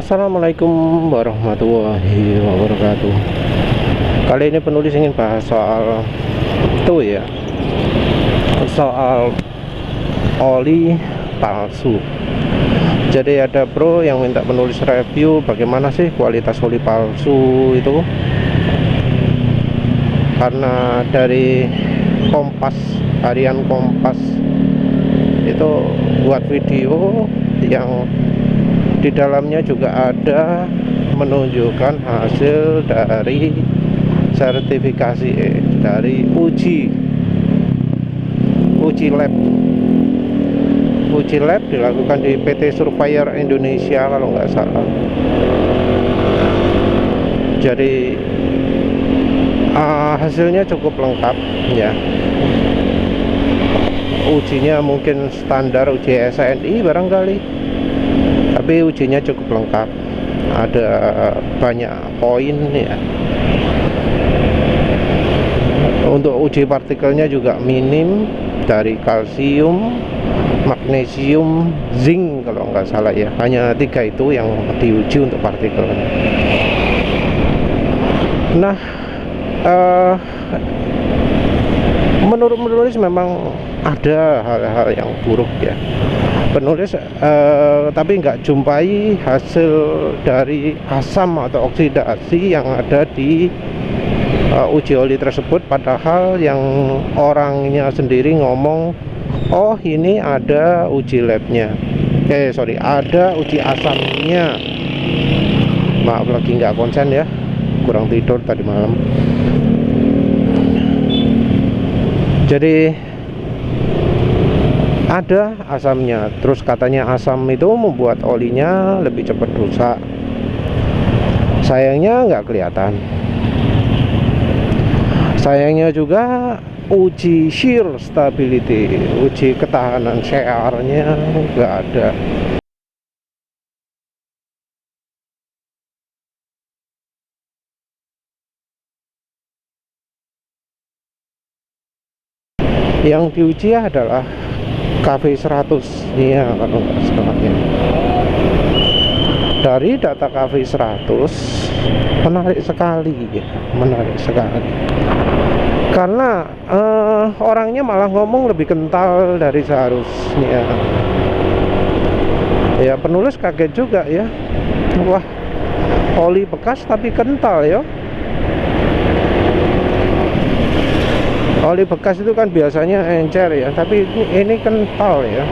Assalamualaikum warahmatullahi wabarakatuh. Kali ini penulis ingin bahas soal itu ya, soal oli palsu. Jadi ada bro yang minta penulis review bagaimana sih kualitas oli palsu itu. Karena dari Kompas, harian Kompas itu buat video yang di dalamnya juga ada menunjukkan hasil dari sertifikasi dari uji lab dilakukan di PT Surveyor Indonesia kalau nggak salah. Jadi hasilnya cukup lengkap ya. Ujinya mungkin standar uji SNI barangkali, tapi ujinya cukup lengkap, ada banyak poin ya. Untuk uji partikelnya juga minim, dari kalsium, magnesium, zinc kalau nggak salah ya, hanya 3 itu yang diuji untuk partikelnya. Nah, menurut penulis memang ada hal-hal yang buruk ya. Penulis tapi nggak jumpai hasil dari asam atau oksidasi yang ada di uji oli tersebut, padahal yang orangnya sendiri ngomong, oh ini ada uji labnya, ada uji asamnya. Maaf lagi nggak konsen ya, kurang tidur tadi malam. Jadi ada asamnya, terus katanya asam itu membuat olinya lebih cepat rusak. Sayangnya nggak kelihatan. Sayangnya juga uji shear stability, uji ketahanan shear-nya nggak ada. Yang diuji adalah KV100 ya kalau nggak salah ya. Dari data KV100 menarik sekali ya, menarik sekali. Karena orangnya malah ngomong lebih kental dari seharusnya. Ya penulis kaget juga ya. Wah, oli bekas tapi kental ya. Oli bekas itu kan biasanya encer ya, tapi ini kental ya.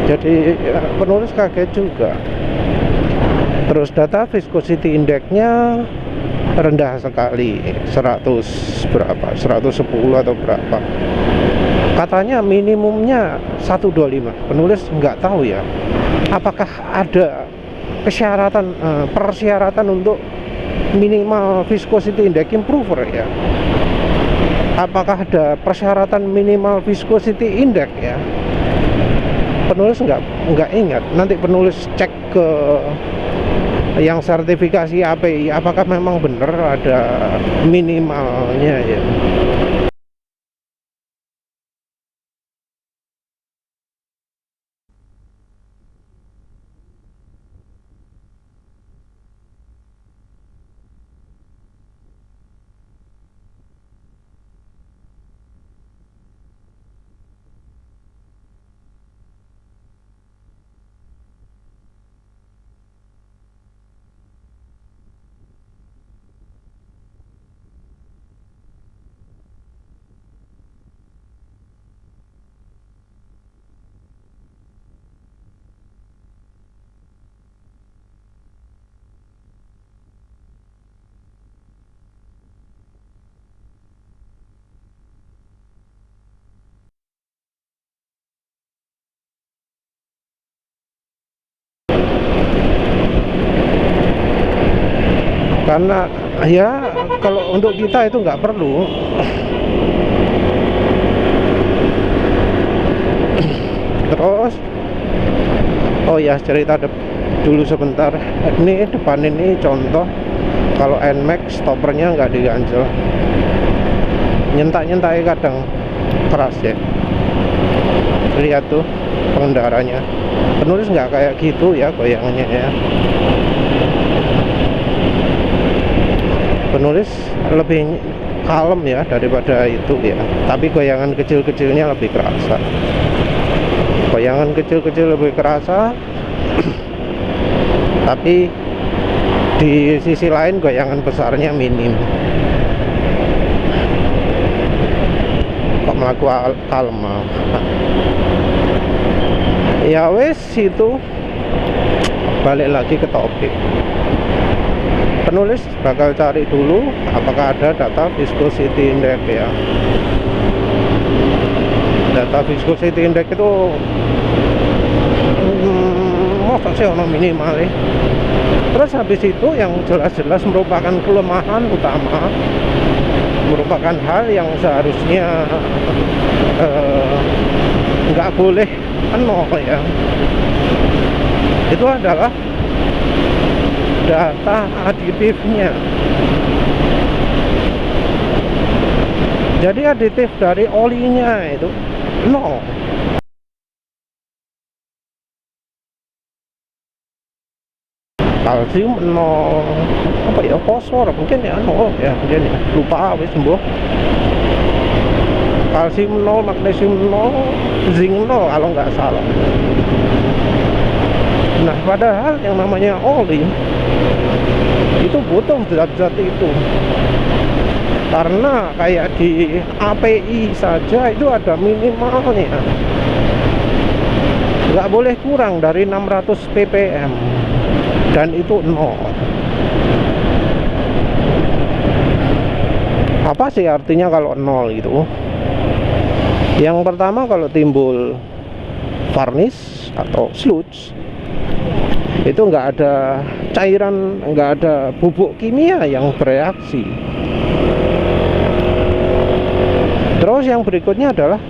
Jadi penulis kaget juga. Terus data viscosity index-nya rendah sekali, 100 berapa, 110 atau berapa. Katanya minimumnya 125. Penulis nggak tahu ya, apakah ada persyaratan untuk minimal viscosity index improver ya. Apakah ada persyaratan minimal viscosity index ya. Penulis nggak ingat. Nanti penulis cek ke yang sertifikasi API, apakah memang benar ada minimalnya ya. Karena ya kalau untuk kita itu nggak perlu. Terus Oh ya, cerita dulu sebentar. Ini depan ini contoh kalau NMAX stoppernya nggak diganjel, nyentak-nyentaknya kadang keras ya. Lihat tuh pengendaranya. Penulis nggak kayak gitu ya goyangannya ya. Penulis lebih kalem ya daripada itu ya, tapi goyangan kecil-kecilnya lebih kerasa. Goyangan kecil-kecil lebih kerasa tapi di sisi lain goyangan besarnya minim. Kok melaku kalem. Ya wes, itu balik lagi ke topik. Penulis bakal cari dulu apakah ada data viscosity index ya. Data viscosity index itu masa sih ono minimal ya. Terus habis itu yang jelas-jelas merupakan kelemahan utama, merupakan hal yang seharusnya nggak boleh nol ya. Itu adalah data aditifnya. Jadi aditif dari olinya itu nol. Kalsium nol, apa ya, fosfor mungkin ya nol ya, mungkin ya, lupa habis sembuh. Kalsium nol, magnesium nol, zinc nol kalau nggak salah. Nah padahal yang namanya oli itu butuh zat-zat itu, karena kayak di API saja itu ada minimalnya, nggak boleh kurang dari 600 ppm, dan itu nol. Apa sih artinya kalau nol gitu? Yang pertama, kalau timbul varnish atau sludge, itu nggak ada cairan, nggak ada bubuk kimia yang bereaksi. Terus yang berikutnya adalah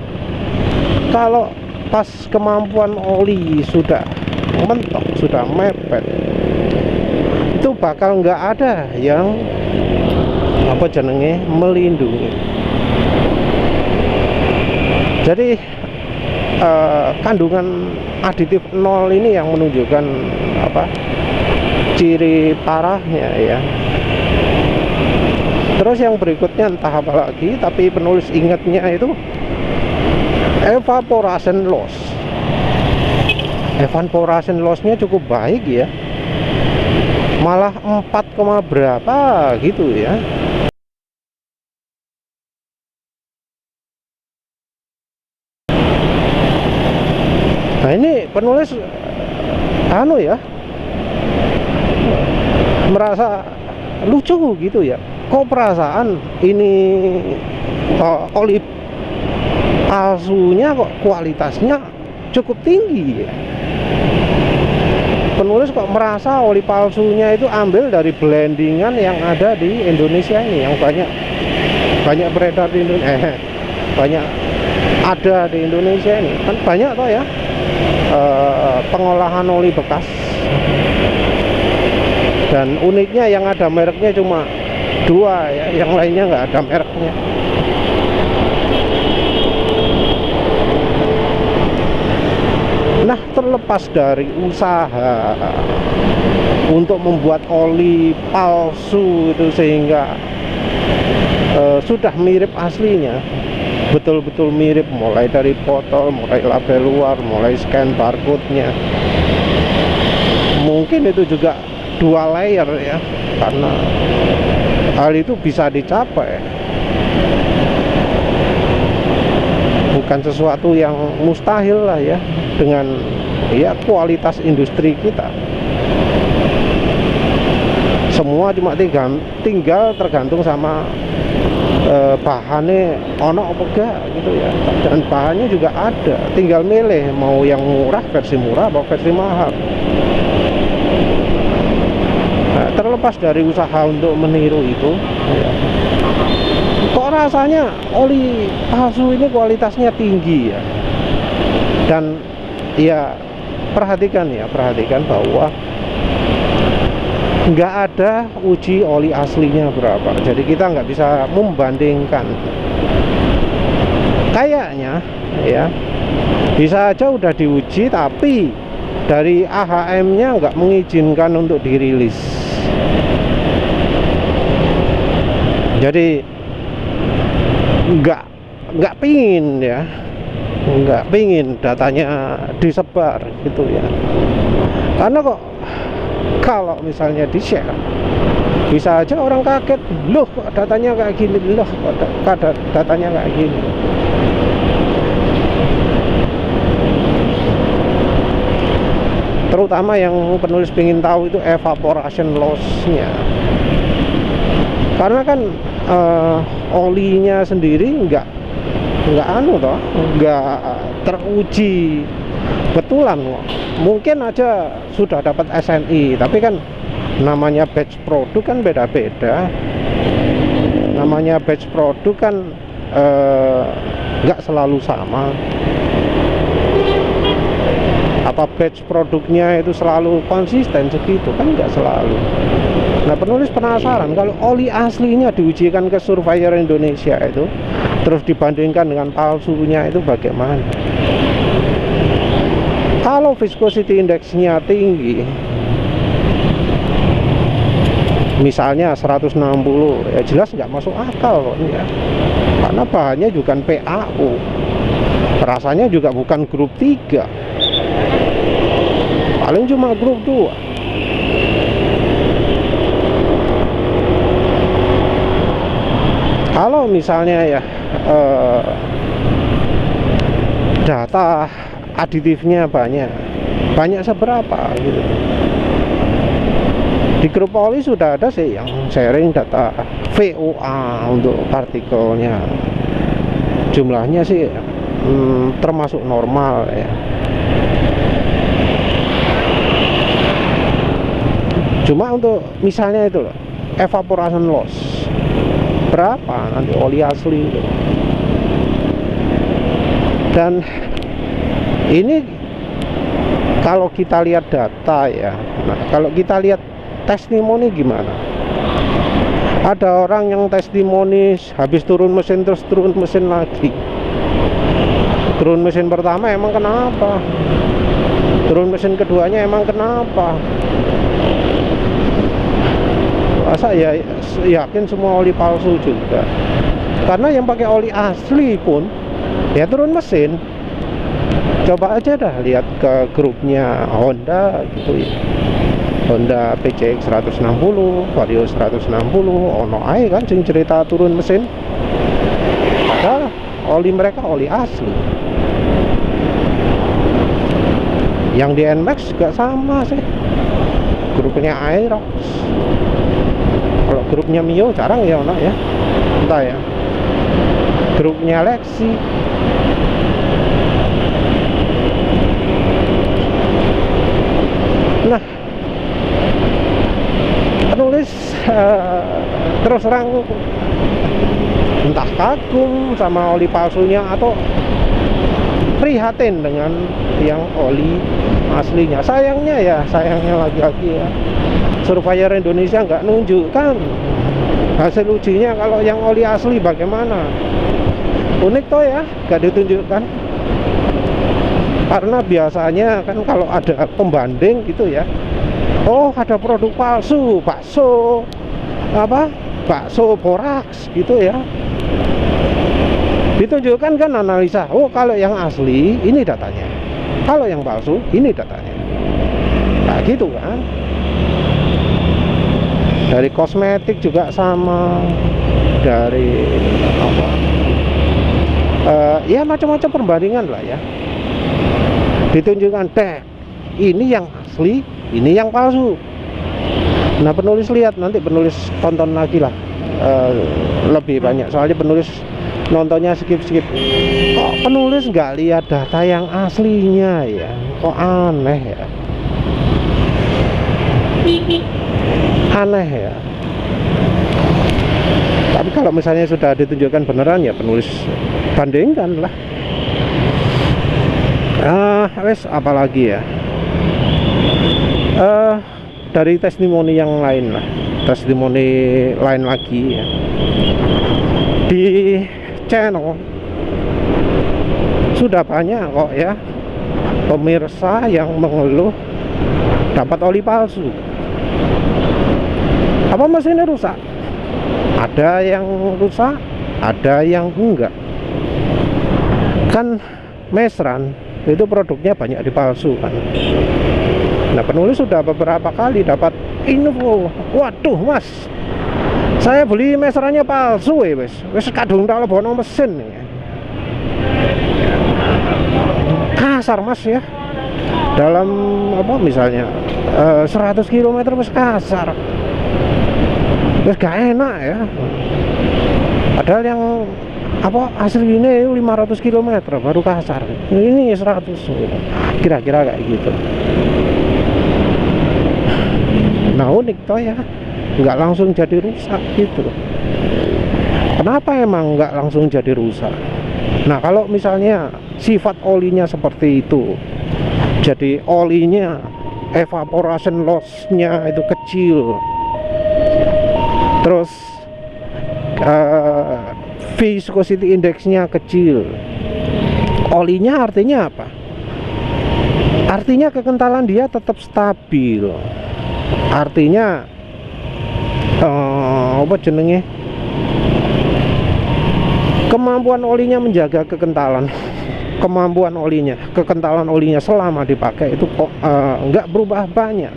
kalau pas kemampuan oli sudah mentok, sudah mepet, itu bakal nggak ada yang apa jenenge melindungi. Jadi kandungan aditif nol ini yang menunjukkan apa, ciri parahnya ya. Terus yang berikutnya entah apa lagi, tapi penulis ingatnya itu evaporation loss. Evaporation lossnya cukup baik ya, malah 4, berapa gitu ya. Nah ini penulis anu ya, merasa lucu gitu ya, kok perasaan ini oli palsunya kok kualitasnya cukup tinggi ya. Penulis kok merasa oli palsunya itu ambil dari blendingan yang ada di Indonesia ini, yang banyak beredar di Indonesia, banyak ada di Indonesia ini kan, banyak toh ya pengolahan oli bekas. Dan uniknya yang ada mereknya cuma 2 ya, yang lainnya nggak ada mereknya. Nah terlepas dari usaha untuk membuat oli palsu itu sehingga sudah mirip aslinya, betul-betul mirip, mulai dari botol, mulai label luar, mulai scan barcode-nya. Mungkin itu juga 2 layer ya, karena hal itu bisa dicapai, bukan sesuatu yang mustahil lah ya, dengan ya kualitas industri kita. Semua cuma tinggal tergantung sama bahannya ono apa enggak gitu ya, dan bahannya juga ada, tinggal milih mau yang murah, versi murah atau versi mahal. Nah, terlepas dari usaha untuk meniru itu ya, kok rasanya oli palsu ini kualitasnya tinggi ya, dan ya perhatikan bahwa nggak ada uji oli aslinya berapa, jadi kita nggak bisa membandingkan. Kayaknya ya bisa aja udah diuji tapi dari AHM-nya nggak mengizinkan untuk dirilis. Jadi nggak pingin ya, nggak pingin datanya disebar gitu ya, karena kok kalau misalnya di-share bisa aja orang kaget, loh kok datanya kayak gini, loh kok datanya kayak gini. Terutama yang penulis pengen tahu itu evaporation loss-nya, karena kan olinya sendiri nggak teruji betulan kok. Mungkin aja sudah dapat SNI, tapi kan namanya batch produk kan beda-beda. Namanya batch produk kan nggak selalu sama. Apa batch produknya itu selalu konsisten segitu? Kan nggak selalu. Nah, penulis penasaran kalau oli aslinya diujikan ke surveyor Indonesia itu, terus dibandingkan dengan palsunya itu bagaimana? Kalau viscosity index-nya tinggi, misalnya 160, ya jelas nggak masuk akal ya. Karena bahannya juga PAO, rasanya juga bukan grup 3, paling cuma grup 2. Kalau misalnya ya data aditifnya banyak seberapa gitu. Di grup oli sudah ada sih yang sharing data VOA untuk partikelnya, jumlahnya sih termasuk normal ya. Cuma untuk misalnya itu loh, evaporation loss berapa nanti oli asli itu. Dan ini kalau kita lihat data ya, nah kalau kita lihat testimoni gimana? Ada orang yang testimoni habis turun mesin terus turun mesin lagi. Turun mesin pertama emang kenapa? Turun mesin keduanya emang kenapa? Masa ya yakin semua oli palsu juga? Karena yang pakai oli asli pun ya turun mesin. Coba aja dah lihat ke grupnya Honda gitu ya, Honda PCX 160, Vario 160, ono ae kan sing cerita turun mesin. Padahal oli mereka oli asli. Yang di NMAX juga sama sih, grupnya Aerox. Kalau grupnya Mio jarang ya ono ya, entah ya. Grupnya Lexi. Nah, penulis terus terang entah kagum sama oli palsunya atau prihatin dengan yang oli aslinya. Sayangnya lagi-lagi ya, surveyor Indonesia nggak nunjukkan hasil ujinya kalau yang oli asli bagaimana. Unik toh ya, nggak ditunjukkan. Karena biasanya kan kalau ada pembanding gitu ya, oh ada produk palsu, bakso boraks gitu ya, ditunjukkan kan analisa, oh kalau yang asli ini datanya, kalau yang palsu ini datanya. Nah gitu kan. Dari kosmetik juga sama, dari ya macam-macam perbandingan lah ya, ditunjukkan ini yang asli, ini yang palsu. Nah penulis lihat, nanti penulis tonton lagi lah, lebih banyak, soalnya penulis nontonnya skip. Kok penulis nggak lihat data yang aslinya ya, kok aneh ya, aneh ya. Tapi kalau misalnya sudah ditunjukkan beneran ya penulis bandingkan lah. Wes apalagi ya, Dari testimoni yang lain lah, testimoni lain lagi ya, di channel sudah banyak kok ya pemirsa yang mengeluh dapat oli palsu. Apa mesinnya rusak? Ada yang rusak, ada yang enggak. Kan Mesran itu produknya banyak dipalsukan. Nah, penulis sudah beberapa kali dapat info, waduh mas, saya beli Mesrannya palsu ya wes kadung tak lebono mesin ya. Kasar mas ya, dalam apa misalnya 100 km wes kasar, wes gak enak ya. Padahal yang apa aslinya 500 km baru kasar, ini 100 kira-kira kayak gitu. Nah unik toh ya, nggak langsung jadi rusak gitu. Kenapa emang nggak langsung jadi rusak? Nah kalau misalnya sifat olinya seperti itu, jadi olinya evaporation loss-nya itu kecil, terus viscosity index-nya kecil, olinya artinya apa? Artinya kekentalan dia tetap stabil. Artinya apa jenenge, kemampuan olinya menjaga kekentalan, kekentalan olinya selama dipakai itu kok nggak berubah banyak.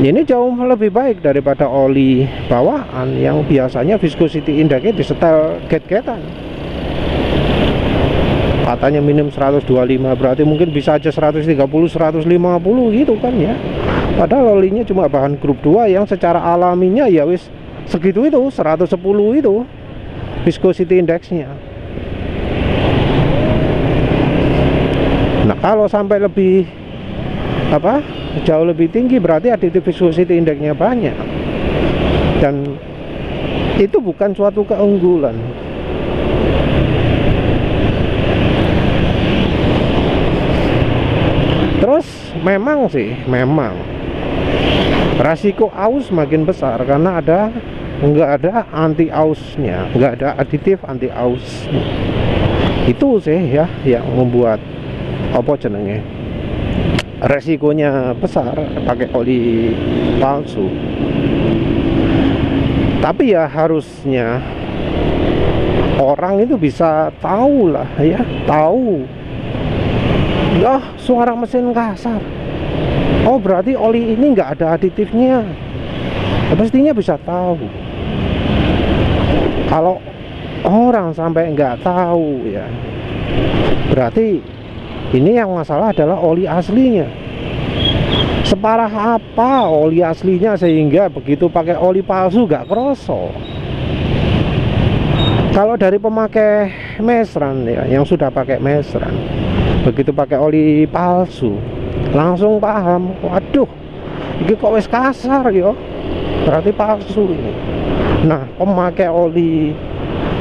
Ini jauh lebih baik daripada oli bawaan yang biasanya viscosity index-nya disetel get-getan. Katanya minim 125, berarti mungkin bisa aja 130, 150 gitu kan ya. Padahal olinya cuma bahan grup 2 yang secara alaminya ya wis segitu itu, 110 itu viscosity index-nya. Nah, kalau sampai lebih apa? Jauh lebih tinggi berarti additive viscosity index-nya banyak. Dan itu bukan suatu keunggulan. Terus memang resiko aus makin besar karena nggak ada anti ausnya, nggak ada aditif anti aus. Itu sih ya yang membuat apa jenenge resikonya besar pakai oli palsu. Tapi ya harusnya orang itu bisa tahu lah ya, tahu. Suara mesin kasar, oh berarti oli ini nggak ada aditifnya. Pastinya bisa tahu. Kalau orang sampai nggak tahu ya, berarti ini yang masalah adalah oli aslinya. Separah apa oli aslinya sehingga begitu pakai oli palsu nggak kroso. Kalau dari pemakai Mesran ya, yang sudah pakai Mesran, begitu pakai oli palsu langsung paham, waduh ini kok wes kasar yo, berarti palsu ini. Nah pemakai oli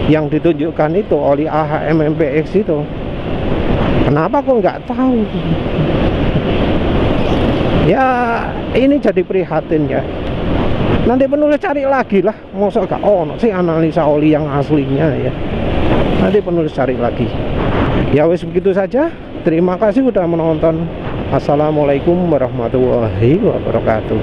yang ditunjukkan itu, oli AHMMPX itu, kenapa kok nggak tahu? Ya ini jadi prihatin ya. Nanti penulis cari lagi lah, masa gak ono sih analisa oli yang aslinya ya. Nanti penulis cari lagi. Ya wes begitu saja. Terima kasih sudah menonton. Assalamualaikum warahmatullahi wabarakatuh.